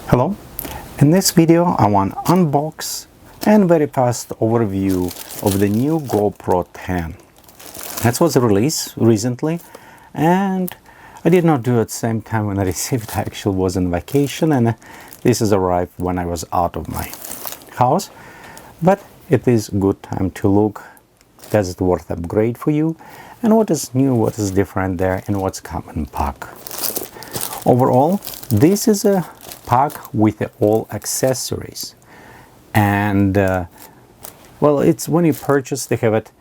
Hello, in this video I want to unbox and very fast overview of the new GoPro 10. That was released recently and I did not do it at the same time when I received it. I actually was on vacation and this has arrived when I was out of my house, but it is a good time to look. Does it worth upgrade for you and what is new, what is different there and what's coming in pack. Overall, this is a pack with all accessories, and well, it's when you purchase they have it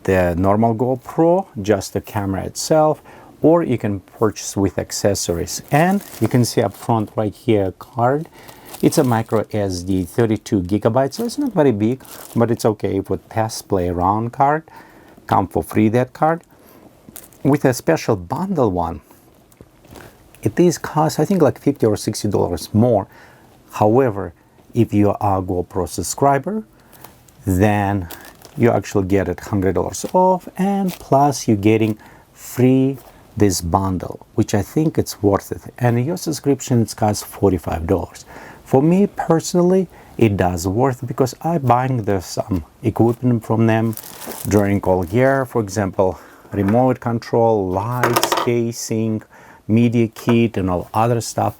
the normal GoPro, just the camera itself, or you can purchase with accessories. And you can see up front right here a card. It's a micro SD 32 gigabytes, so it's not very big, but it's okay for test play around card. Come for free that card with a special bundle one. It is cost I think like $50 or $60 more. However, if you are a GoPro subscriber, then you actually get it $100 off, and plus you're getting free this bundle, which I think it's worth it. And your subscription it costs $45. For me personally, it does worth it because I buying some equipment from them during all year. For example, remote control, lights, casing, media kit and all other stuff,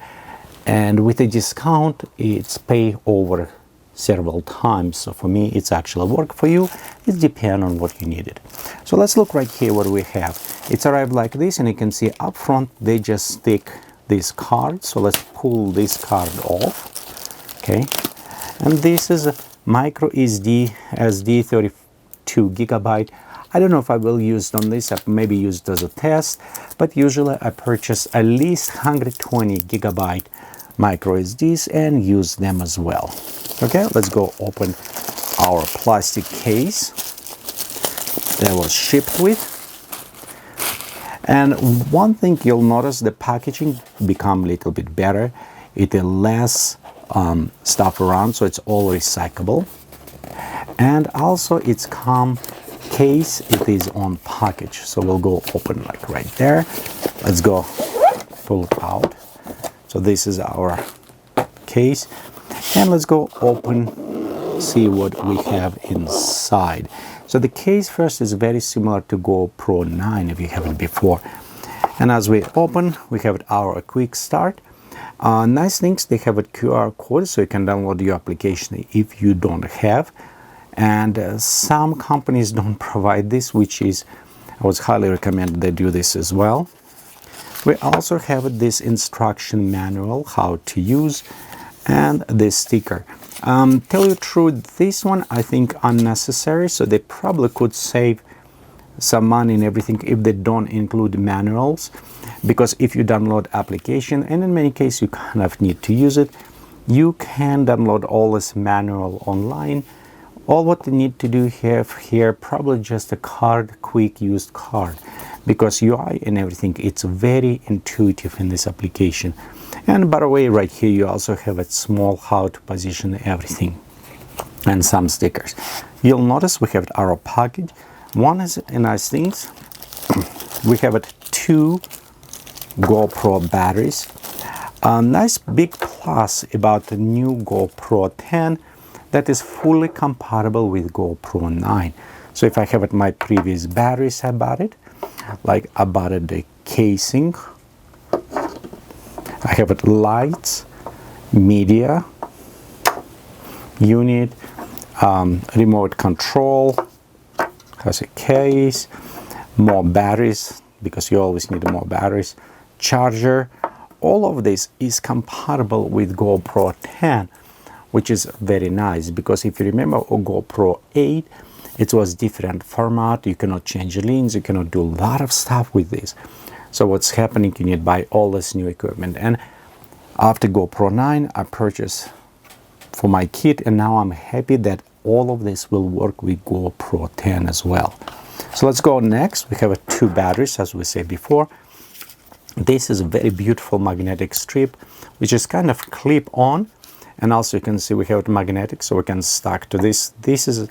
and with a discount it's pay over several times. So for me it's actually work. For you it depends on what you needed. So let's look right here what we have. It's arrived like this, and you can see up front they just stick this card. So let's pull this card off. Okay, and this is a micro SD 32 gigabyte. I don't know if I will use it on this, I maybe use it as a test, but usually I purchase at least 120 gigabyte micro SDs and use them as well. Okay, let's go open our plastic case that was shipped with. And one thing you'll notice, the packaging become a little bit better. It is less stuff around, so it's all recyclable. And also it's come case, it is on package, so we'll go open like right there. Let's go pull it out. So this is our case, and let's go open, see what we have inside. So the case first is very similar to GoPro 9 if you have it before, and as we open we have our quick start. Nice things, they have a QR code so you can download your application if you don't have. And some companies don't provide this, which is, I would highly recommend they do this as well. We also have this instruction manual, how to use, and this sticker. Tell you the truth, this one I think unnecessary, so they probably could save some money and everything if they don't include manuals, because if you download application, and in many cases you kind of need to use it, you can download all this manual online. All what you need to do here probably just a card, quick used card, because UI and everything it's very intuitive in this application. And by the way, right here you also have a small how to position everything and some stickers. You'll notice we have our package. One is a nice things. We have two GoPro batteries. A nice big plus about the new GoPro 10. That is fully compatible with GoPro 9. So if I have my previous batteries, I bought it. Like I bought the casing. I have lights, media, unit, remote control, has a case, more batteries, because you always need more batteries, charger. All of this is compatible with GoPro 10. Which is very nice, because if you remember GoPro 8, it was different format. You cannot change the lens, you cannot do a lot of stuff with this. So what's happening, you need to buy all this new equipment. And after GoPro 9 I purchased for my kit, and now I'm happy that all of this will work with GoPro 10 as well. So let's go next. We have two batteries, as we said before. This is a very beautiful magnetic strip which is kind of clip on. And also you can see we have it magnetic, so we can stack to this. This is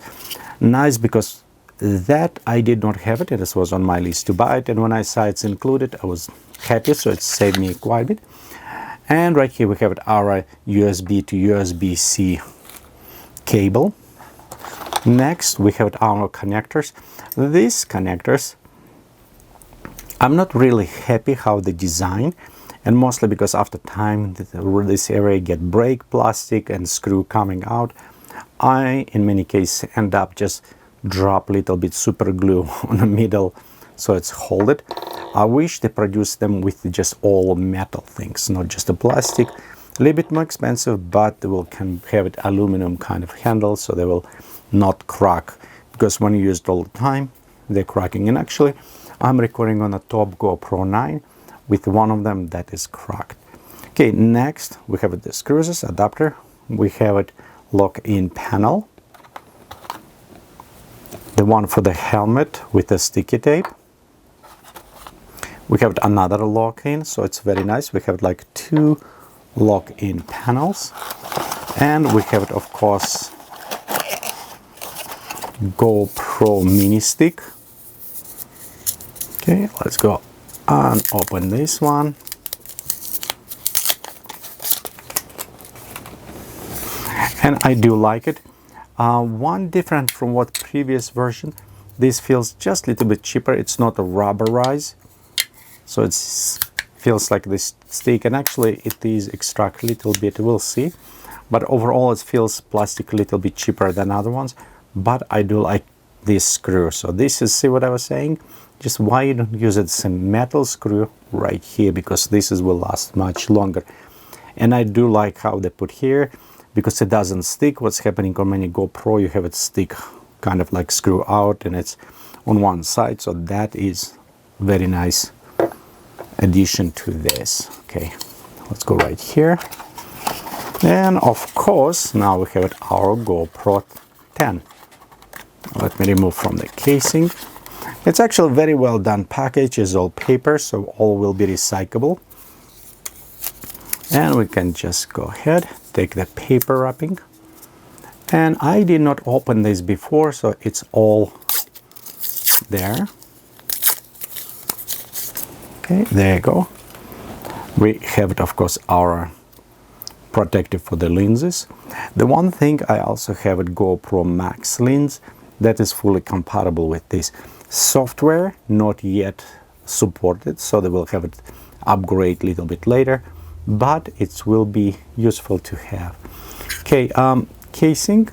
nice because that I did not have it, and this was on my list to buy it, and when I saw it's included I was happy, so it saved me quite a bit. And right here we have our USB to USB-C cable. Next we have our connectors. These connectors, I'm not really happy how they design, and mostly because after time this area get break plastic and screw coming out. I in many cases end up just drop little bit super glue on the middle so it's hold it. I wish they produced them with just all metal things, not just a plastic. A little bit more expensive, but they will can have it aluminum kind of handle, so they will not crack, because when you use it all the time they're cracking. And actually I'm recording on a top GoPro 9 with one of them that is cracked. Okay, next we have the screws adapter. We have it lock-in panel, the one for the helmet with the sticky tape. We have another lock-in, so it's very nice. We have like 2 lock-in panels, and we have it, of course, GoPro mini stick. Okay, let's go and open this one. And I do like it. One different from what previous version, this feels just a little bit cheaper. It's not a rubberized, so it feels like this stick, and actually it is extract a little bit, we'll see. But overall it feels plastic a little bit cheaper than other ones. But I do like this screw. So this is, see what I was saying? Just why you don't use it some metal screw right here, because this will last much longer. And I do like how they put here, because it doesn't stick. What's happening on many GoPro, you have it stick kind of like screw out and it's on one side, so that is very nice addition to this. Okay, let's go right here. And of course now we have our GoPro 10. Let me remove from the casing. It's actually a very well done package. It's all paper, so all will be recyclable. And we can just go ahead, take the paper wrapping. And I did not open this before, so it's all there. Okay, there you go. We have it, of course, our protective for the lenses. The one thing I also have it GoPro Max lens that is fully compatible with this. Software not yet supported, so they will have it upgrade a little bit later, but it will be useful to have. Okay, casing,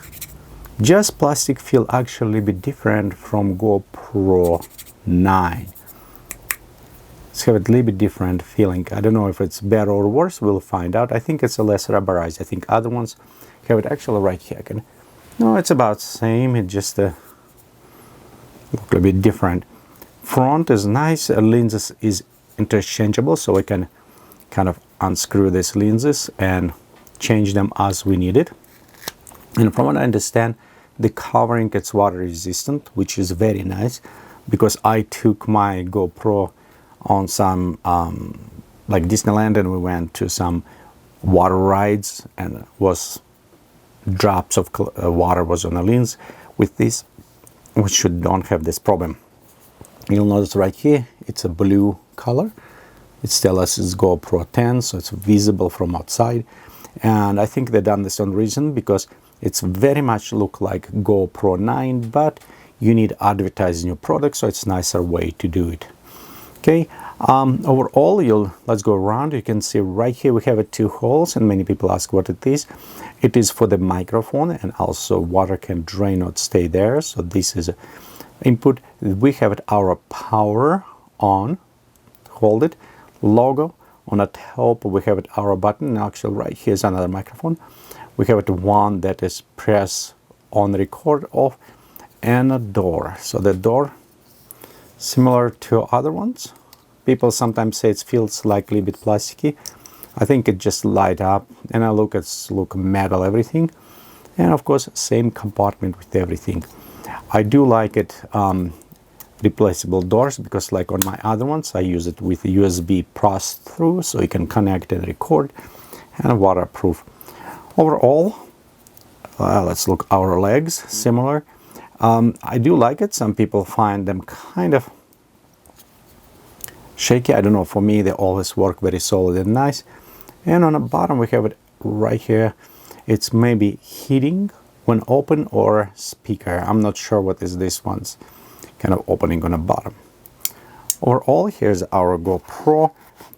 just plastic feel actually a bit different from GoPro 9. Let's have a little bit different feeling. I don't know if it's better or worse, we'll find out. I think it's a less rubberized. I think other ones have it actually right here. No, it's about the same, it just look a bit different. Front is nice, lenses is interchangeable, so we can kind of unscrew these lenses and change them as we need it. And from what I understand, the covering is water resistant, which is very nice, because I took my GoPro on some like Disneyland, and we went to some water rides, and was drops of water was on the lens. With this, we don't have this problem. You'll notice right here it's a blue color. It tells us it's GoPro 10, so it's visible from outside. And I think they done this on reason, because it's very much look like GoPro 9, but you need advertising your product, so it's a nicer way to do it. Okay, overall, let's go around. You can see right here we have 2 holes, and many people ask what it is. It is for the microphone, and also water can drain, not stay there. So this is input. We have our power on, hold it, logo. On the top we have our button. Actually right here is another microphone. We have one that is press on, record, off, and a door. So the door, similar to other ones. People sometimes say it feels slightly a bit plasticky. I think it just light up, and I look metal everything. And of course same compartment with everything. I do like it replaceable doors, because like on my other ones I use it with USB pass through, so you can connect and record, and waterproof. Overall, let's look our legs, similar. I do like it. Some people find them kind of shaky. I don't know, for me they always work very solid and nice. And on the bottom we have it right here. It's maybe heating when open or speaker. I'm not sure what is this one's kind of opening on the bottom. Overall, here's our GoPro.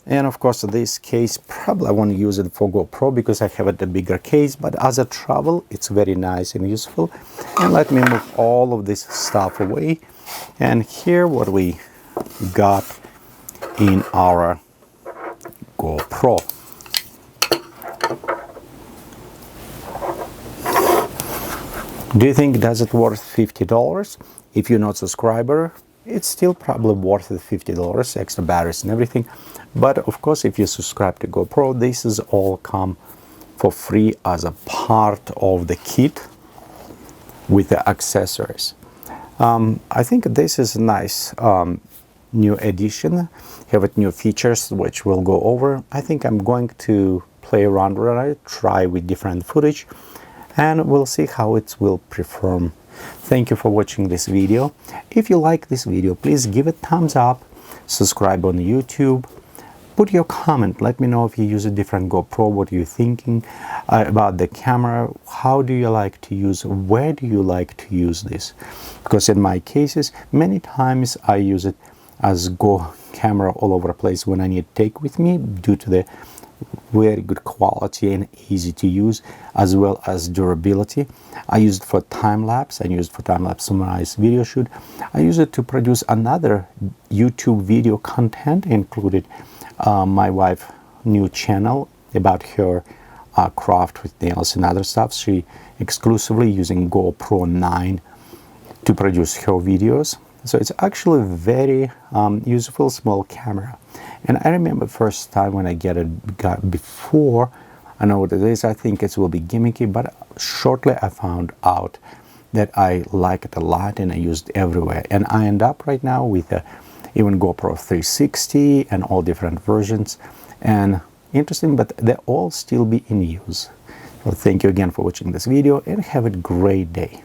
And of course, this case, probably I won't use it for GoPro because I have a bigger case, but as a travel, it's very nice and useful. And let me move all of this stuff away. And here what we got in our GoPro. Do you think does it worth $50? If you're not a subscriber, it's still probably worth the $50, extra batteries and everything. But of course, if you subscribe to GoPro, this is all come for free as a part of the kit with the accessories. I think this is a nice new addition. Have new features which we'll go over. I think I'm going to play around with it, try with different footage, and we'll see how it will perform. Thank you for watching this video. If you like this video, please give it a thumbs up, subscribe on YouTube, put your comment, let me know if you use a different GoPro, what you're thinking about the camera, how do you like to use, where do you like to use this? Because in my cases, many times I use it as Go camera all over the place when I need to take with me due to the very good quality and easy to use, as well as durability. I use it for time-lapse. I use it for time-lapse summarized video shoot. I use it to produce another YouTube video content, included my wife's new channel about her craft with nails and other stuff. She exclusively using GoPro 9 to produce her videos. So it's actually a very useful small camera. And I remember first time when I got before, I know what it is, I think it will be gimmicky, but shortly I found out that I like it a lot and I used it everywhere. And I end up right now with even GoPro 360 and all different versions. And interesting, but they all still be in use. So thank you again for watching this video and have a great day.